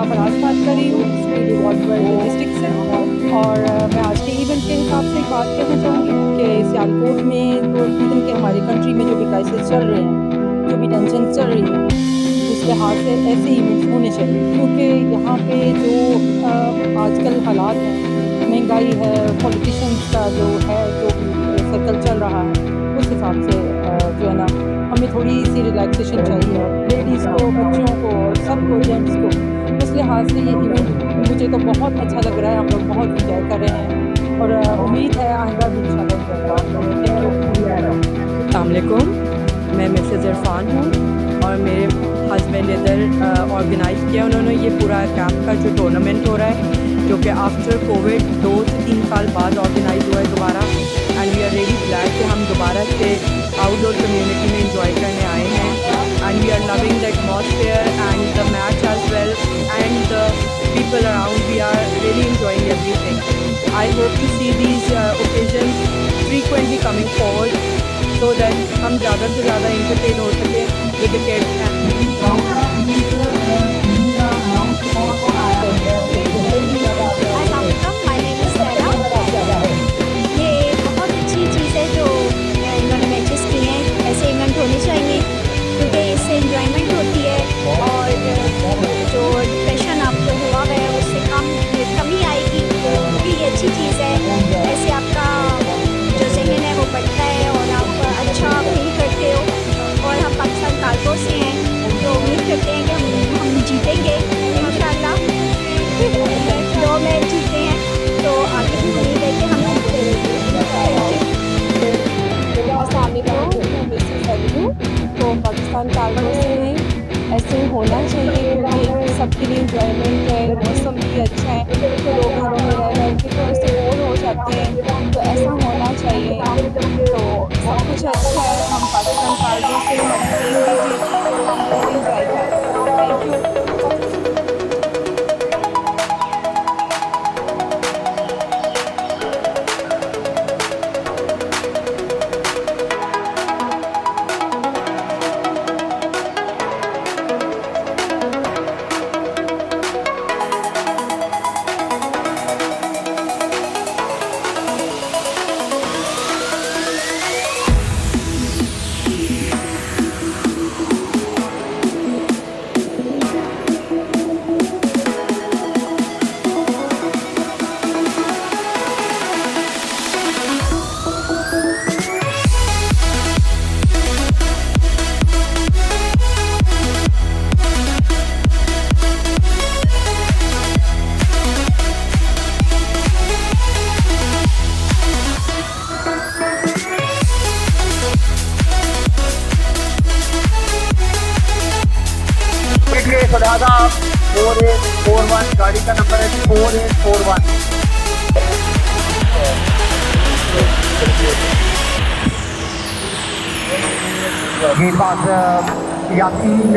मैं फराज बात कर रही हूँ स्पीडी वर्ल्ड डिस्ट्रिक्ट से। और मैं आज के इवेंट के हिसाब से बात करना चाहूँगी कि सियालकोट में तो इवन के हमारी कंट्री में जो भी क्राइसिस चल रहे हैं, जो भी टेंशन चल रही है, उस लिहाज से ऐसे इवेंट्स होने चाहिए। क्योंकि यहाँ पे जो आजकल हालात हैं, महंगाई है, पॉलिटिशियंस का जो है जो सर्कल चल रहा है, उस हिसाब से जो है ना हमें थोड़ी सी रिलैक्सेशन चाहिए, लेडीज़ को, बच्चों को, सबको, जेंट्स को। उस लिहाज से ये इवेंट मुझे तो बहुत अच्छा लग रहा है। हम लोग बहुत इंजॉय कर रहे हैं और उम्मीद है आइंदा भी इंशाल्लाह। अस्सलाम वालेकुम, मैं मिसेज़ इरफान हूँ और मेरे हस्बैंड इधर ऑर्गेनाइज़ किया उन्होंने ये पूरा कैंप का जो टूर्नामेंट हो रहा है, जो कि आफ्टर कोविड 2 से 3 साल बाद ऑर्गेनाइज़ हुआ है दोबारा। And we are really glad कि हम दोबारा से आउटडोर कम्युनिटी में इंजॉय करने आए हैं। And we are loving the atmosphere and the match as well and the people around. We are really enjoying everything. I hope to see these occasions frequently coming forward so that हम ज़्यादा से ज़्यादा entertain हो सके with the kids My name is Sarah. ये बहुत अच्छी चीज़ है जो इन्होंने मैचेस किए हैं। ऐसे इवेंट होने चाहिए क्योंकि इससे इंजॉयमेंट होती है और जो डिप्रेशन आपको हुआ है उससे कमी आएगी। क्योंकि ये अच्छी चीज़ है, ऐसे आपका जो ज़हन है वो बढ़ता है और आप अच्छा फील करते हो। और हम पाकिस्तान कार्गो से हैं तो उम्मीद करते हैं कि हम जीतेंगे इंशाल्लाह। 2 मैच जीते हैं तो आगे भी उम्मीद है कि हम तो पाकिस्तान कार्गो से हैं। ऐसे होना चाहिए क्योंकि सबके लिए इंजॉयमेंट है, मौसम भी अच्छा है, तो लोग घरों में रह के थोड़े से बोर हो जाते हैं, तो ऐसा होना चाहिए। तो सब कुछ अच्छा है, हम पाकिस्तान कार्गो से हम टीम भी जीती तो हम बहुत इंजॉय कर रहे हैं। Thank you. सदादा 4841 गाड़ी का नंबर है 4841। ये पास यासीन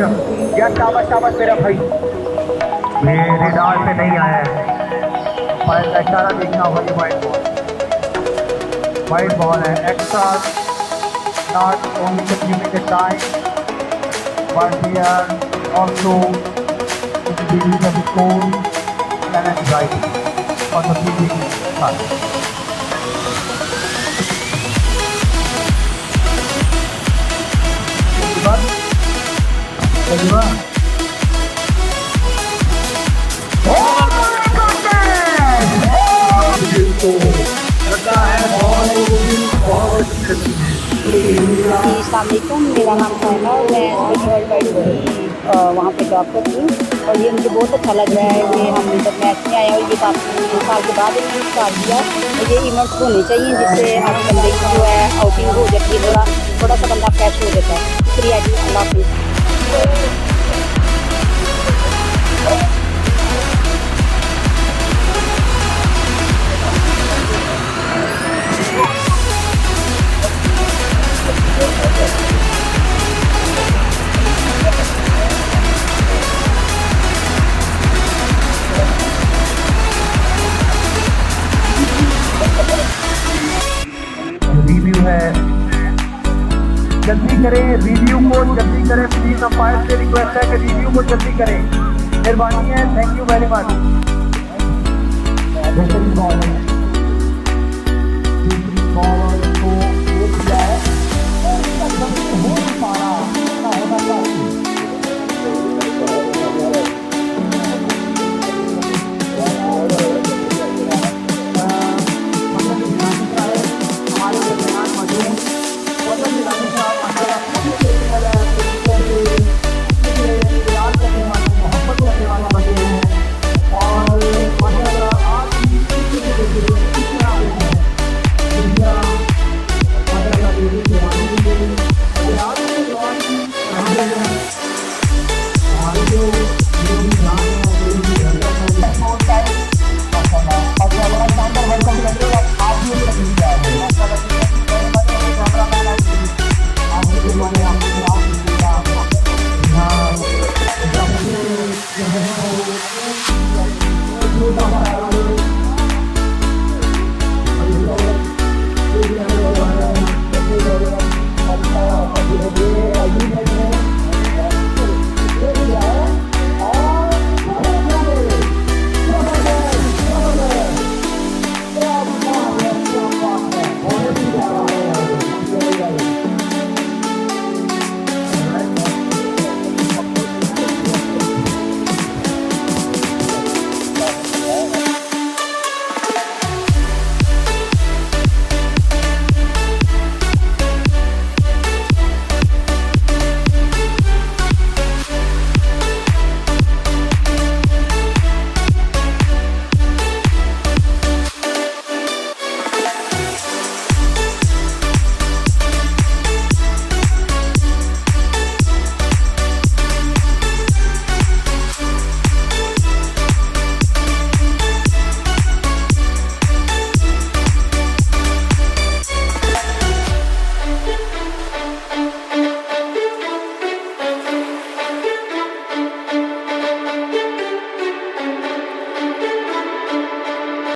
या शाबाश मेरा भाई, ये रिडार पे नहीं आया है। फाइल का इशारा देखना होगा। ये वाइट बॉल है। Extra not only consuming the time but we are also giving the score and anxiety on the PPE side. अस्सलामुअलैकुम, मेरा नाम साइना और मैं वर्ल्ड वाइड वहाँ पे जॉब करती हूँ। और ये मुझे बहुत अच्छा लग रहा है कि हम जब मैच में आए और ये काफ़ी साल के बाद इन्होंने स्टार्ट किया। तो ये इवेंट्स होने चाहिए जिससे हर बंदे की जो है आउटिंग हो जाती है, थोड़ा सा बंदा फ्रेश हो जाता है। शुक्रिया जी, अल्लाह हाफिज़। रिव्यू है, जल्दी करें रिव्यू को, जल्दी करें प्लीज। अंपायर से रिक्वेस्ट है कि रिव्यू को जल्दी करें। मेहरबानी है, थैंक यू वेरी मच।